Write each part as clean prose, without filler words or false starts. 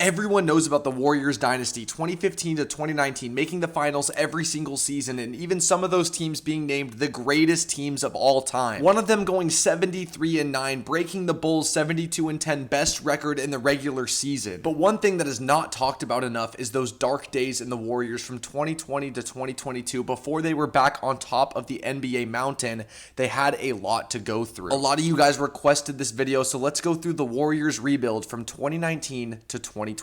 Everyone knows about the Warriors dynasty 2015 to 2019, making the finals every single season, and even some of those teams being named the greatest teams of all time. One of them going 73-9, breaking the Bulls' 72-10 best record in the regular season. But one thing that is not talked about enough is those dark days in the Warriors from 2020 to 2022. Before they were back on top of the NBA mountain, they had a lot to go through. A lot of you guys requested this video, so let's go through the Warriors rebuild from 2019 to 2022.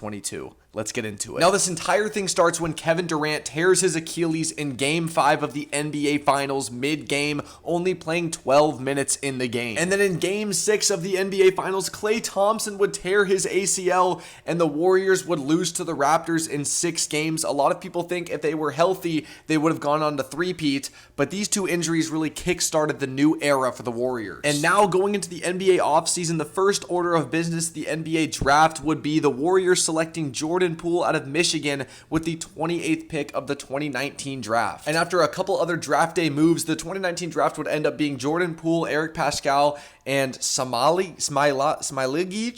Let's get into it. Now, this entire thing starts when Kevin Durant tears his Achilles in Game 5 of the NBA Finals mid-game, only playing 12 minutes in the game. And then in Game 6 of the NBA Finals, Klay Thompson would tear his ACL, and the Warriors would lose to the Raptors in 6 games. A lot of people think if they were healthy, they would have gone on to three-peat, but these 2 injuries really kick-started the new era for the Warriors. And now, going into the NBA offseason, the first order of business, the NBA draft, would be the Warriors selecting Jordan Poole out of Michigan with the 28th pick of the 2019 draft. And after a couple other draft day moves, the 2019 draft would end up being Jordan Poole, Eric Paschall, and Smailagic.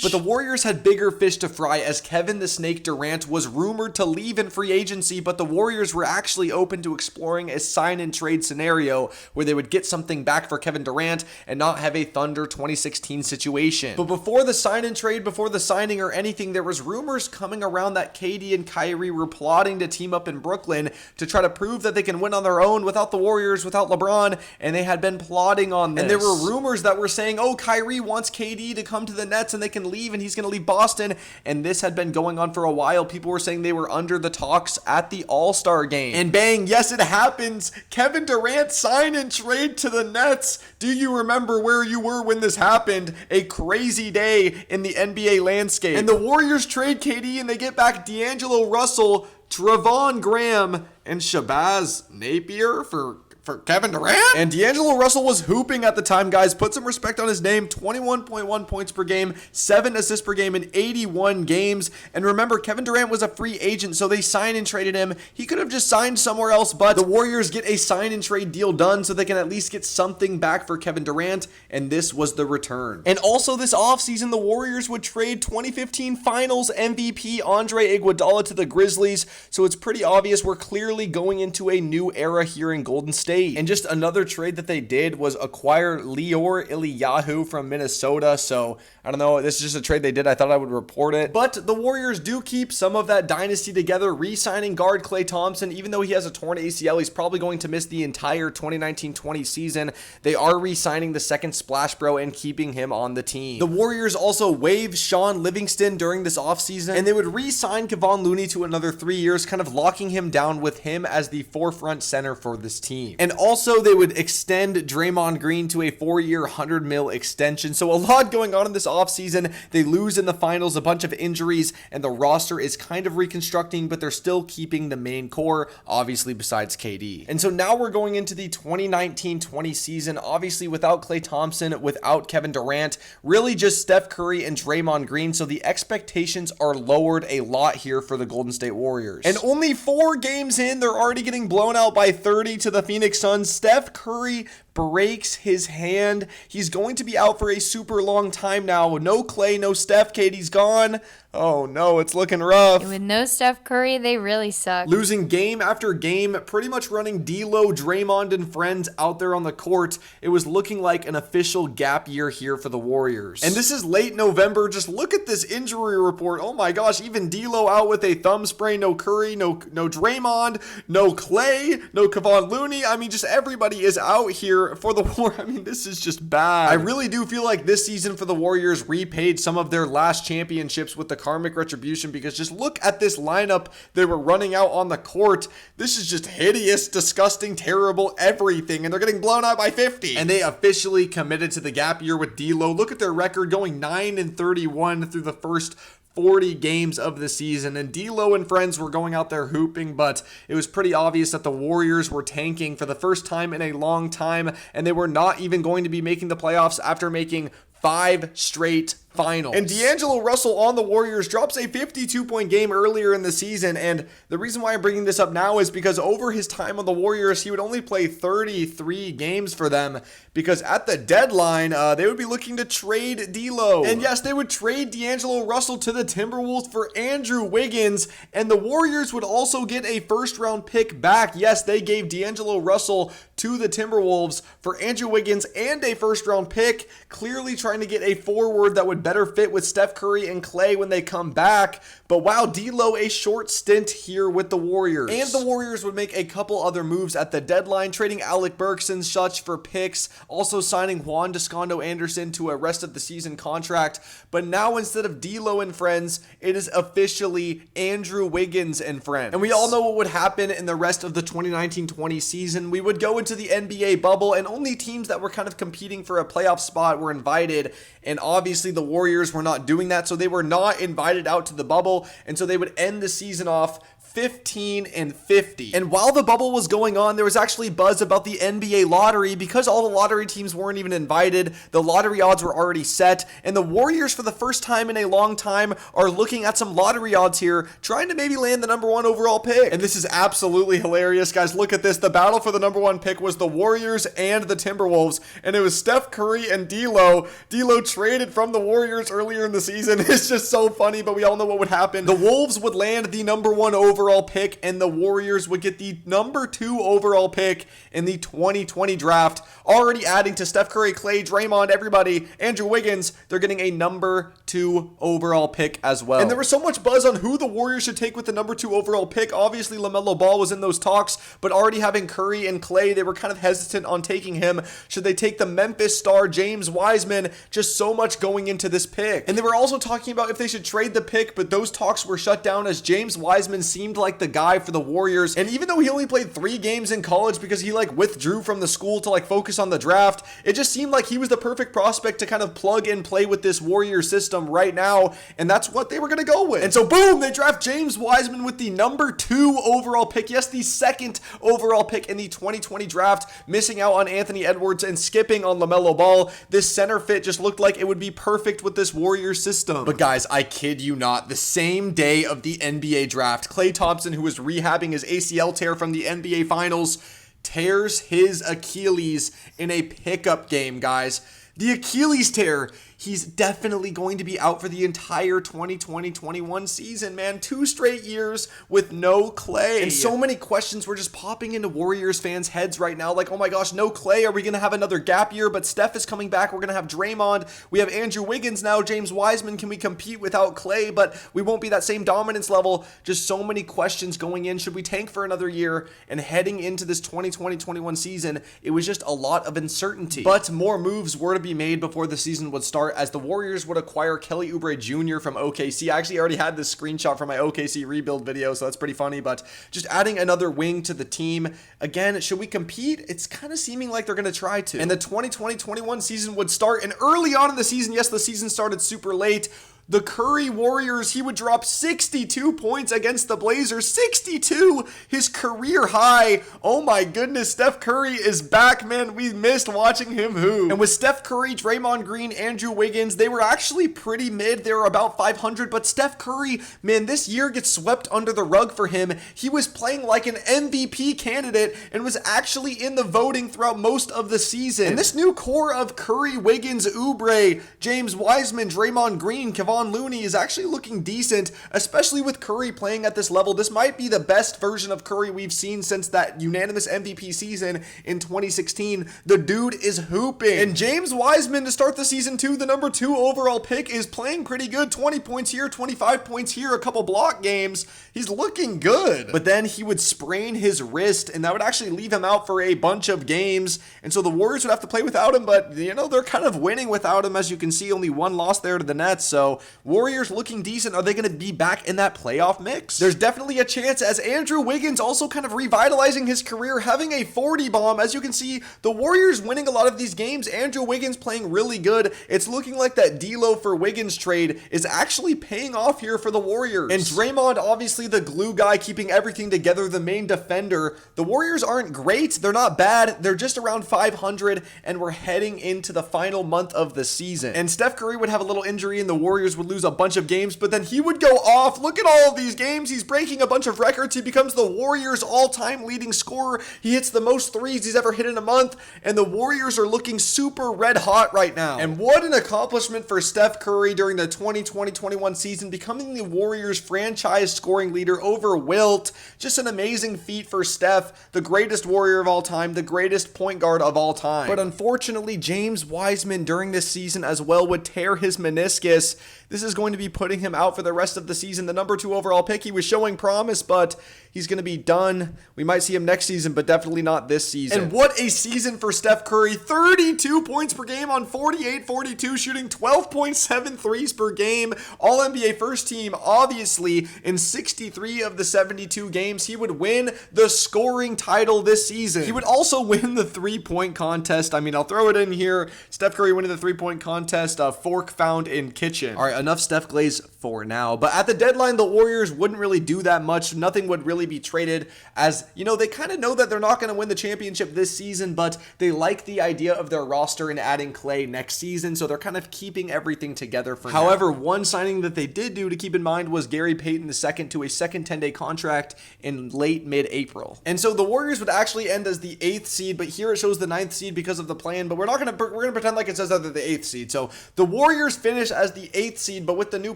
But the Warriors had bigger fish to fry, as Kevin the Snake Durant was rumored to leave in free agency, but the Warriors were actually open to exploring a sign and trade scenario where they would get something back for Kevin Durant and not have a Thunder 2016 situation. But before the sign and trade, before the signing or anything, there was rumors coming around that KD and Kyrie were plotting to team up in Brooklyn to try to prove that they can win on their own without the Warriors, without LeBron, and they had been plotting on this. And there were rumors that were saying, oh, Kyrie wants KD to come to the Nets and they can leave and he's going to leave Boston. And this had been going on for a while. People were saying they were under the talks at the All-Star game. And bang, yes, it happens. Kevin Durant signed and trade to the Nets. Do you remember where you were when this happened? A crazy day in the NBA landscape. And the Warriors trade KD and they get back D'Angelo Russell, Trevon Graham, and Shabazz Napier for Kevin Durant? And D'Angelo Russell was hooping at the time, guys. Put some respect on his name. 21.1 points per game, 7 assists per game in 81 games. And remember, Kevin Durant was a free agent, so they signed and traded him. He could have just signed somewhere else, but the Warriors get a sign and trade deal done so they can at least get something back for Kevin Durant, and this was the return. And also this offseason, the Warriors would trade 2015 Finals MVP Andre Iguodala to the Grizzlies, so it's pretty obvious we're clearly going into a new era here in Golden State. And just another trade that they did was acquire Lior Eliyahu from Minnesota. So I don't know, this is just a trade they did. I thought I would report it. But the Warriors do keep some of that dynasty together, re-signing guard Klay Thompson. Even though he has a torn ACL, he's probably going to miss the entire 2019-20 season. They are re-signing the second Splash Bro and keeping him on the team. The Warriors also waived Sean Livingston during this offseason, and they would re-sign Kevon Looney to another 3 years, kind of locking him down with him as the forefront center for this team. And also, they would extend Draymond Green to a 4-year, $100 million extension. So a lot going on in this offseason. They lose in the finals, a bunch of injuries, and the roster is kind of reconstructing, but they're still keeping the main core, obviously, besides KD. And so now we're going into the 2019-20 season, obviously without Klay Thompson, without Kevin Durant, really just Steph Curry and Draymond Green. So the expectations are lowered a lot here for the Golden State Warriors. And only 4 games in, they're already getting blown out by 30 to the Phoenix Suns. Steph Curry breaks his hand. He's going to be out for a super long time now. No Klay, no Steph. KD's gone. Oh no, it's looking rough. With no Steph Curry, they really suck. Losing game after game, pretty much running D'Lo, Draymond, and friends out there on the court. It was looking like an official gap year here for the Warriors. And this is late November. Just look at this injury report. Oh my gosh, even D'Lo out with a thumb sprain. No Curry, no Draymond, no Klay, no Kevon Looney. I mean, just everybody is out here for the war. I mean, this is just bad. I really do feel like this season for the Warriors repaid some of their last championships with the karmic retribution, because just look at this lineup they were running out on the court. This is just hideous, disgusting, terrible, everything, and they're getting blown out by 50. And they officially committed to the gap year with D'Lo. Look at their record, going 9-31 through the first 40 games of the season, and D'Lo and friends were going out there hooping, but it was pretty obvious that the Warriors were tanking for the first time in a long time, and they were not even going to be making the playoffs after making 5 straight Finals. And D'Angelo Russell on the Warriors drops a 52-point game earlier in the season, and the reason why I'm bringing this up now is because over his time on the Warriors, he would only play 33 games for them, because at the deadline, they would be looking to trade D'Lo. And yes, they would trade D'Angelo Russell to the Timberwolves for Andrew Wiggins, and the Warriors would also get a first-round pick back. Yes, they gave D'Angelo Russell to the Timberwolves for Andrew Wiggins and a first-round pick, clearly trying to get a forward that would better fit with Steph Curry and Klay when they come back. But wow, D'Lo a short stint here with the Warriors. And the Warriors would make a couple other moves at the deadline, trading Alec Burks and such for picks, also signing Juan Descondo Anderson to a rest of the season contract. But now instead of D'Lo and friends, it is officially Andrew Wiggins and friends. And we all know what would happen in the rest of the 2019-20 season. We would go into the NBA bubble, and only teams that were kind of competing for a playoff spot were invited. And obviously the Warriors were not doing that, so they were not invited out to the bubble, and so they would end the season off 15-50. And while the bubble was going on, there was actually buzz about the NBA lottery because all the lottery teams weren't even invited. The lottery odds were already set, and the Warriors, for the first time in a long time, are looking at some lottery odds here, trying to maybe land the number 1 overall pick. And this is absolutely hilarious, guys. Look at this. The battle for the number 1 pick was the Warriors and the Timberwolves, and it was Steph Curry and D'Lo. D'Lo traded from the Warriors earlier in the season. It's just so funny, but we all know what would happen. The Wolves would land the number 1 overall pick, and the Warriors would get the number 2 overall pick in the 2020 draft, already adding to Steph Curry, Klay, Draymond, everybody, Andrew Wiggins. They're getting a number 2 overall pick as well. And there was so much buzz on who the Warriors should take with the number 2 overall pick. Obviously, LaMelo Ball was in those talks, but already having Curry and Klay, they were kind of hesitant on taking him. Should they take the Memphis star James Wiseman? Just so much going into this pick. And they were also talking about if they should trade the pick, but those talks were shut down as James Wiseman seemed like the guy for the Warriors. And even though he only played 3 games in college because he withdrew from the school to focus on the draft, it just seemed like he was the perfect prospect to kind of plug and play with this Warrior system right now, and that's what they were going to go with. And so boom, they draft James Wiseman with the number 2 overall pick. Yes, the 2nd overall pick in the 2020 draft, missing out on Anthony Edwards and skipping on LaMelo Ball. This center fit just looked like it would be perfect with this Warrior system. But guys, I kid you not, the same day of the NBA draft, Klay Thompson, who was rehabbing his ACL tear from the NBA Finals, tears his Achilles in a pickup game, guys. The Achilles tear. He's definitely going to be out for the entire 2020-21 season, man. 2 straight years with no Klay. And so many questions were just popping into Warriors fans' heads right now. Like, oh my gosh, no Klay. Are we going to have another gap year? But Steph is coming back. We're going to have Draymond. We have Andrew Wiggins now. James Wiseman. Can we compete without Klay? But we won't be that same dominance level. Just so many questions going in. Should we tank for another year? And heading into this 2020-21 season, it was just a lot of uncertainty. But more moves were to be made before the season would start, as the Warriors would acquire Kelly Oubre Jr. from OKC. I actually already had this screenshot from my OKC rebuild video, so that's pretty funny, but just adding another wing to the team. Again, should we compete? It's kind of seeming like they're going to try to. And the 2020-21 season would start, and early on in the season, yes, the season started super late, the Curry Warriors, he would drop 62 points against the Blazers. 62, his career high. Oh my goodness, Steph Curry is back, man. We missed watching him hoop. And with Steph Curry, Draymond Green, Andrew Wiggins, they were actually pretty mid. They were about 500, but Steph Curry, man, this year gets swept under the rug for him. He was playing like an MVP candidate and was actually in the voting throughout most of the season. And this new core of Curry, Wiggins, Oubre, James Wiseman, Draymond Green, Kevon Looney is actually looking decent, especially with Curry playing at this level. This might be the best version of Curry we've seen since that unanimous MVP season in 2016. The dude is hooping. And James Wiseman, to start the season too, the number 2 overall pick, is playing pretty good. 20 points here, 25 points here, a couple block games. He's looking good. But then he would sprain his wrist, and that would actually leave him out for a bunch of games. And so the Warriors would have to play without him, but, you know, they're kind of winning without him. As you can see, only 1 loss there to the Nets. So Warriors looking decent. Are they going to be back in that playoff mix? There's definitely a chance, as Andrew Wiggins also kind of revitalizing his career, having a 40 bomb. As you can see, the Warriors winning a lot of these games. Andrew Wiggins playing really good. It's looking like that D'Lo for Wiggins trade is actually paying off here for the Warriors. And Draymond, obviously the glue guy, keeping everything together, the main defender. The Warriors aren't great. They're not bad. They're just around 500, and we're heading into the final month of the season. And Steph Curry would have a little injury, and the Warriors would lose a bunch of games, but then he would go off. Look at all of these games. He's breaking a bunch of records. He becomes the Warriors' all-time leading scorer. He hits the most threes he's ever hit in a month, and the Warriors are looking super red hot right now. And what an accomplishment for Steph Curry during the 2020-21 season, becoming the Warriors' franchise scoring leader over Wilt. Just an amazing feat for Steph, the greatest Warrior of all time, the greatest point guard of all time. But unfortunately, James Wiseman during this season as well would tear his meniscus. This is going to be putting him out for the rest of the season. The number 2 overall pick, he was showing promise, but he's going to be done. We might see him next season, but definitely not this season. And what a season for Steph Curry. 32 points per game on 48-42, shooting 12.7 threes per game. All-NBA first team, obviously, in 63 of the 72 games. He would win the scoring title this season. He would also win the three-point contest. I mean, I'll throw it in here. Steph Curry winning the three-point contest, fork found in kitchen. All right, enough Steph Glaze for now. But at the deadline, the Warriors wouldn't really do that much. Nothing would really be traded, as, you know, they kind of know that they're not going to win the championship this season, but they like the idea of their roster and adding Klay next season, so they're kind of keeping everything together for now. However, one signing that they did do to keep in mind was Gary Payton II to a second 10-day contract in late mid-April. And so the Warriors would actually end as the 8th seed, but here it shows the 9th seed because of the plan, but we're going to pretend like it says that they're the 8th seed. So the Warriors finish as the 8th seed, but with the new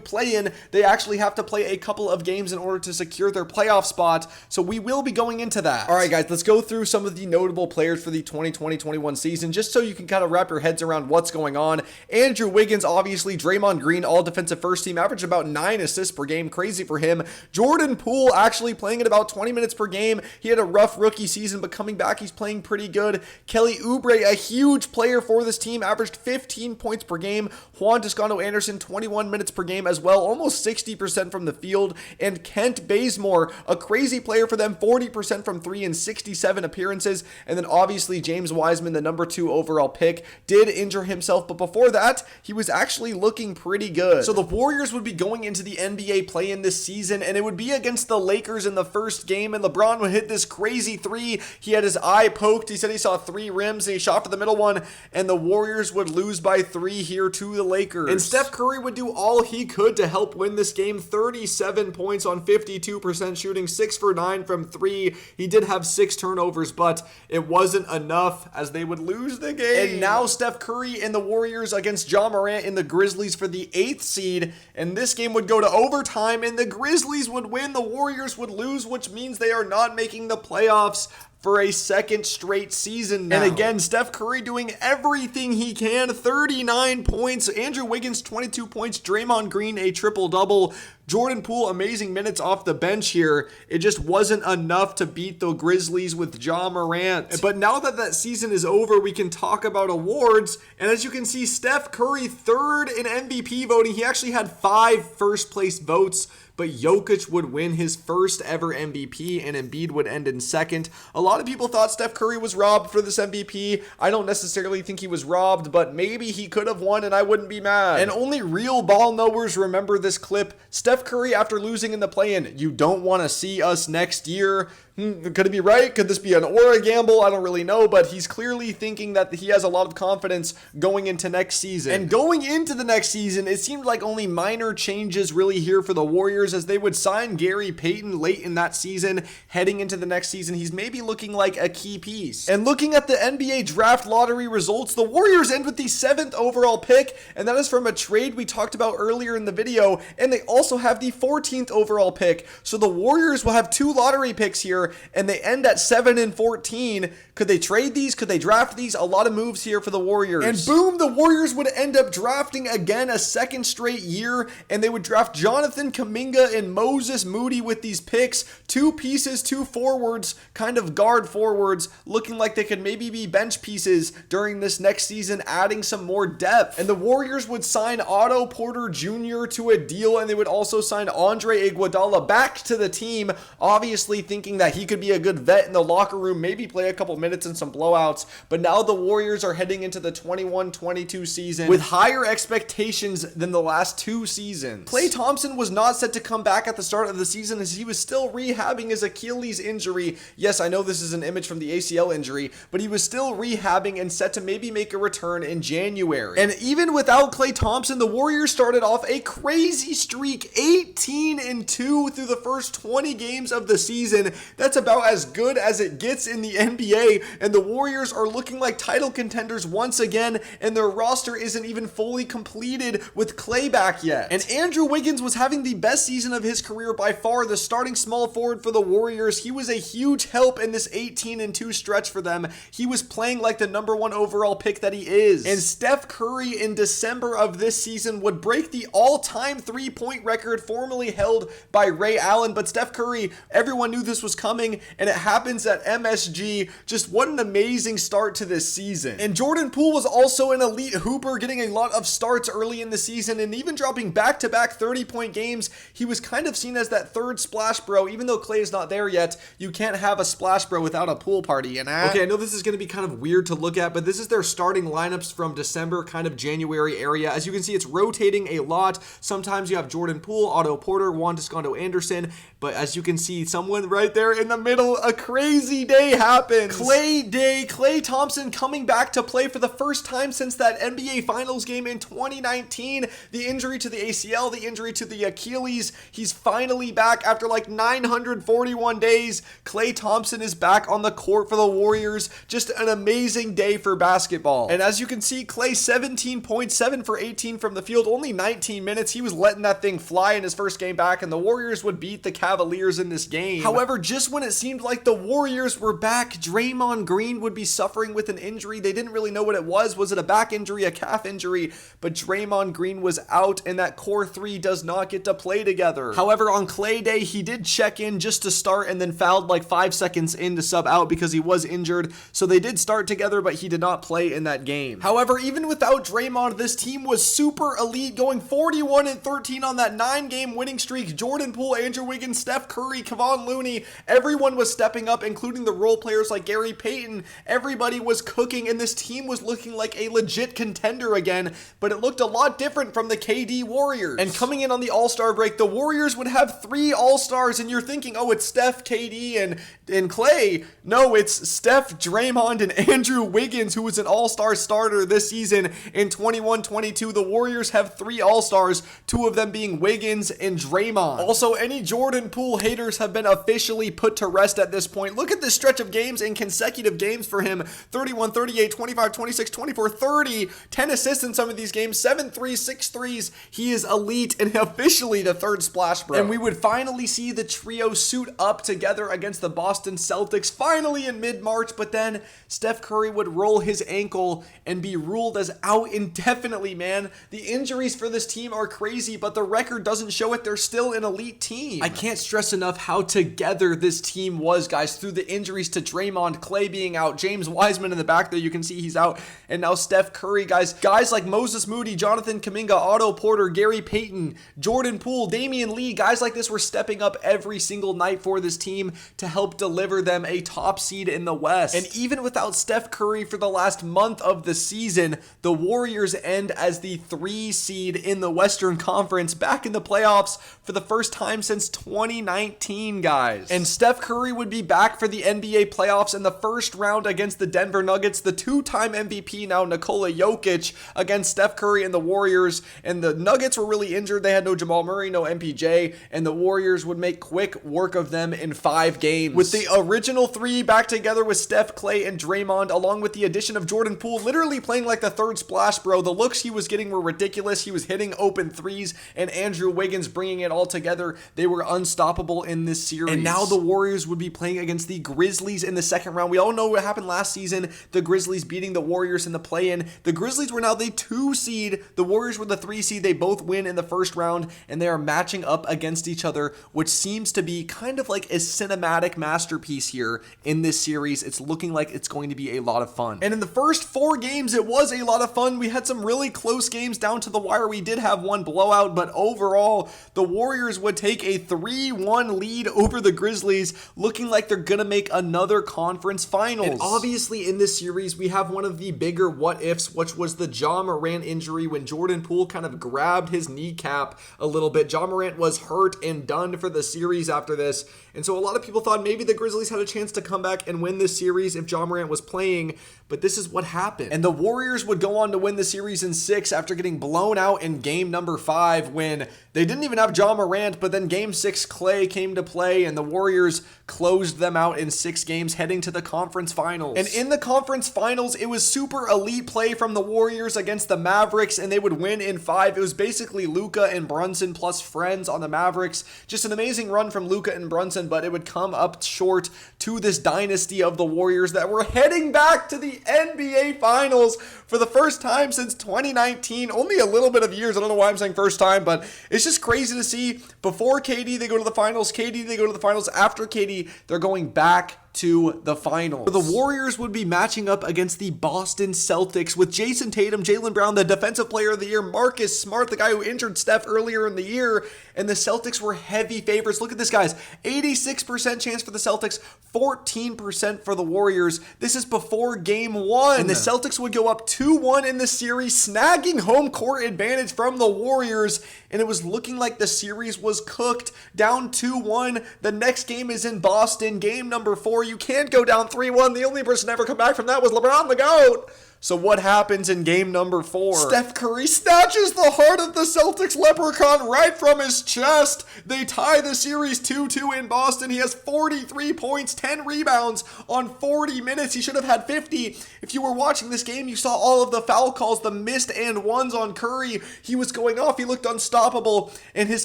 play-in, they actually have to play a couple of games in order to secure their playoff spot, so we will be going into that. All right, guys, let's go through some of the notable players for the 2020-21 season, just so you can kind of wrap your heads around what's going on. Andrew Wiggins, obviously. Draymond Green, all-defensive first team, averaged about 9 assists per game. Crazy for him. Jordan Poole actually playing at about 20 minutes per game. He had a rough rookie season, but coming back, he's playing pretty good. Kelly Oubre, a huge player for this team, averaged 15 points per game. Juan Toscano-Anderson, 21 minutes per game as well, almost 60% from the field. And Kent Bazemore, a crazy player for them, 40% from 3 in 67 appearances. And then obviously James Wiseman, the number 2 overall pick, did injure himself, but before that, he was actually looking pretty good. So the Warriors would be going into the NBA play-in this season, and it would be against the Lakers in the first game, and LeBron would hit this crazy 3. He had his eye poked. He said he saw 3 rims, and he shot for the middle one, and the Warriors would lose by 3 here to the Lakers. And Steph Curry would do all he could to help win this game. 37 points on 52% shooting, 6 for 9 from 3. He did have 6 turnovers, but it wasn't enough as they would lose the game. And now Steph Curry and the Warriors against Ja Morant in the Grizzlies for the 8th seed, and this game would go to overtime, and the Grizzlies would win, the Warriors would lose, which means they are not making the playoffs for a second straight season now. And again, Steph Curry doing everything he can. 39 points. Andrew Wiggins, 22 points. Draymond Green, a triple-double. Jordan Poole, amazing minutes off the bench here. It just wasn't enough to beat the Grizzlies with Ja Morant. But now that that season is over, we can talk about awards. And as you can see, Steph Curry, 3rd in MVP voting. He actually had 5 first-place votes, but Jokic would win his first ever MVP, and Embiid would end in 2nd. A lot of people thought Steph Curry was robbed for this MVP. I don't necessarily think he was robbed, but maybe he could have won, and I wouldn't be mad. And only real ball knowers remember this clip. Steph Curry, after losing in the play-in, you don't want to see us next year. Could it be right? Could this be an aura gamble? I don't really know, but he's clearly thinking that he has a lot of confidence going into next season. And going into the next season, it seemed like only minor changes really here for the Warriors, as they would sign Gary Payton late in that season. Heading into the next season, he's maybe looking like a key piece. And looking at the NBA draft lottery results, the Warriors end with the 7th overall pick, and that is from a trade we talked about earlier in the video, and they also have the 14th overall pick. So the Warriors will have 2 lottery picks here, year, and they end at 7-14. Could they trade these? Could they draft these? A lot of moves here for the Warriors. And boom, the Warriors would end up drafting again a second straight year, and they would draft Jonathan Kuminga and Moses Moody with these picks. Two pieces, two forwards, kind of guard forwards, looking like they could maybe be bench pieces during this next season, adding some more depth. And the Warriors would sign Otto Porter Jr. to a deal, and they would also sign Andre Iguodala back to the team, obviously thinking that he could be a good vet in the locker room, maybe play a couple minutes in some blowouts. But now the Warriors are heading into the 21-22 season with higher expectations than the last two seasons. Klay Thompson was not set to come back at the start of the season as he was still rehabbing his Achilles injury. Yes, I know this is an image from the ACL injury, but he was still rehabbing and set to maybe make a return in January. And even without Klay Thompson, the Warriors started off a crazy streak, 18-2 through the first 20 games of the season. That's about as good as it gets in the NBA, and the Warriors are looking like title contenders once again, and their roster isn't even fully completed with Klay back yet. And Andrew Wiggins was having the best season of his career by far, the starting small forward for the Warriors. He was a huge help in this 18-2 stretch for them. He was playing like the number one overall pick that he is. And Steph Curry in December of this season would break the all-time three-point record formerly held by Ray Allen. But Steph Curry, everyone knew this was coming, and it happens at MSG. Just what an amazing start to this season. And Jordan Poole was also an elite hooper, getting a lot of starts early in the season and even dropping back-to-back 30-point games. He was kind of seen as that third splash bro. Even though Klay is not there yet, you can't have a splash bro without a pool party, you know? Okay, I know this is going to be kind of weird to look at, but this is their starting lineups from December, kind of January area. As you can see, it's rotating a lot. Sometimes you have Jordan Poole, Otto Porter, Juan Toscano Anderson, but as you can see, someone right there in the middle, a crazy day happens. Klay Day, Klay Thompson coming back to play for the first time since that NBA Finals game in 2019. The injury to the ACL, the injury to the Achilles. He's finally back after like 941 days. Klay Thompson is back on the court for the Warriors. Just an amazing day for basketball. And as you can see, Klay 17.7 for 18 from the field, only 19 minutes. He was letting that thing fly in his first game back, and the Warriors would beat the Cavaliers in this game. However, just when it seemed like the Warriors were back, Draymond Green would be suffering with an injury. They didn't really know what it was. Was it a back injury, a calf injury? But Draymond Green was out, and that core three does not get to play together. However, on Klay Day, he did check in just to start and then fouled like 5 seconds in to sub out because he was injured. So they did start together, but he did not play in that game. However, even without Draymond, this team was super elite, going 41-13 on that 9-game winning streak. Jordan Poole, Andrew Wiggins, Steph Curry, Kevon Looney, everyone was stepping up, including the role players like Gary Payton. Everybody was cooking, and this team was looking like a legit contender again, but it looked a lot different from the KD Warriors. And coming in on the All-Star break, the Warriors would have 3 All-Stars, and you're thinking, oh, it's Steph, KD, and Klay. No, it's Steph, Draymond, and Andrew Wiggins, who was an All-Star starter this season in 21-22. The Warriors have 3 All-Stars, 2 of them being Wiggins and Draymond. Also, any Jordan Poole haters have been officially put to rest at this point. Look at this stretch of games in consecutive games for him. 31, 38, 25, 26, 24, 30, 10 assists in some of these games, 7 threes, 6 threes. He is elite and officially the third splash bro. And we would finally see the trio suit up together against the Boston Celtics finally in mid-March, but then Steph Curry would roll his ankle and be ruled as out indefinitely, man. The injuries for this team are crazy, but the record doesn't show it. They're still an elite team. I can't stress enough how together this team was, guys, through the injuries to Draymond, Klay being out, James Wiseman in the back there, you can see he's out, and now Steph Curry, guys like Moses Moody, Jonathan Kuminga, Otto Porter, Gary Payton, Jordan Poole, Damian Lee, guys like this were stepping up every single night for this team to help deliver them a top seed in the West. And even without Steph Curry for the last month of the season, the Warriors end as the 3 seed in the Western Conference, back in the playoffs for the first time since 2019, guys. And Steph Curry would be back for the NBA playoffs in the first round against the Denver Nuggets. The 2-time MVP now, Nikola Jokic, against Steph Curry and the Warriors. And the Nuggets were really injured. They had no Jamal Murray, no MPJ, and the Warriors would make quick work of them in 5 games. With the original 3 back together with Steph, Klay, and Draymond, along with the addition of Jordan Poole, literally playing like the third splash bro. The looks he was getting were ridiculous. He was hitting open threes, and Andrew Wiggins bringing it all together. They were unstoppable in this series. And now the Warriors would be playing against the Grizzlies in the second round. We all know what happened last season, the Grizzlies beating the Warriors in the play-in. The Grizzlies were now the 2 seed, the Warriors were the 3 seed. They both win in the first round, and they are matching up against each other, which seems to be kind of like a cinematic masterpiece here in this series. It's looking like it's going to be a lot of fun. And in the first 4 games, it was a lot of fun. We had some really close games down to the wire. We did have one blowout, but overall, the Warriors would take a 3-1 lead over the Grizzlies, looking like they're gonna make another conference finals. And obviously in this series, we have one of the bigger what-ifs, which was the Ja Morant injury when Jordan Poole kind of grabbed his kneecap a little bit. Ja Morant was hurt and done for the series after this, and so a lot of people thought maybe the Grizzlies had a chance to come back and win this series if Ja Morant was playing, but this is what happened. And the Warriors would go on to win the series in 6 after getting blown out in game number 5 when they didn't even have Ja Morant, but then game 6 Klay came to play and the Warriors closed them out in 6 games, heading to the conference finals. And in the conference finals, it was super elite play from the Warriors against the Mavericks, and they would win in 5. It was basically Luka and Brunson plus friends on the Mavericks. Just an amazing run from Luka and Brunson, but it would come up short to this dynasty of the Warriors that were heading back to the NBA Finals for the first time since 2019. Only a little bit of years. I don't know why I'm saying first time, but it's just crazy to see. Before KD, they go to the finals. KD, they go to the finals. After KD, they're going back to the finals. The Warriors would be matching up against the Boston Celtics with Jason Tatum, Jaylen Brown, the defensive player of the year, Marcus Smart, the guy who injured Steph earlier in the year, and the Celtics were heavy favorites. Look at this, guys. 86% chance for the Celtics, 14% for the Warriors. This is before game 1. And the Celtics would go up 2-1 in the series, snagging home court advantage from the Warriors, and it was looking like the series was cooked. Down 2-1. The next game is in Boston, game number 4. You can't go down 3-1. The only person to ever come back from that was LeBron the GOAT. So what happens in game number 4? Steph Curry snatches the heart of the Celtics leprechaun right from his chest. They tie the series 2-2 in Boston. He has 43 points, 10 rebounds on 40 minutes. He should have had 50. If you were watching this game, you saw all of the foul calls, the missed and ones on Curry. He was going off. He looked unstoppable. And his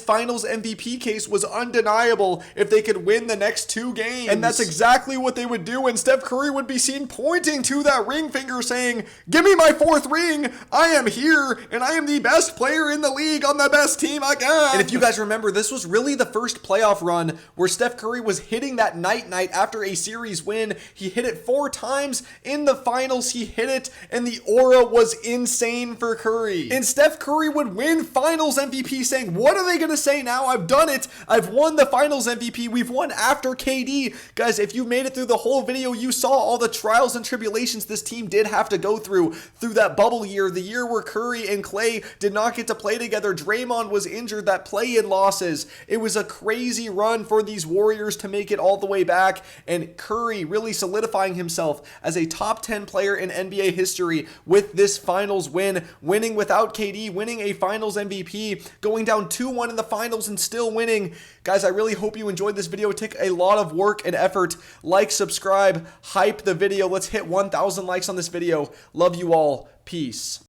finals MVP case was undeniable if they could win the next 2 games. And that's exactly what they would do. And Steph Curry would be seen pointing to that ring finger saying, "Give me my 4th ring. I am here, and I am the best player in the league on the best team again." And if you guys remember, this was really the first playoff run where Steph Curry was hitting that night after a series win. He hit it 4 times. In the finals, he hit it, and the aura was insane for Curry. And Steph Curry would win finals MVP saying, what are they going to say now? I've done it. I've won the finals MVP. We've won after KD. Guys, if you made it through the whole video, you saw all the trials and tribulations this team did have to go through that bubble year, the year where Curry and Klay did not get to play together. Draymond was injured, that play-in losses. It was a crazy run for these Warriors to make it all the way back, and Curry really solidifying himself as a top 10 player in NBA history with this finals win, winning without KD, winning a finals MVP, going down 2-1 in the finals and still winning. Guys, I really hope you enjoyed this video. It took a lot of work and effort. Like, subscribe, hype the video. Let's hit 1,000 likes on this video. Love you all. Peace.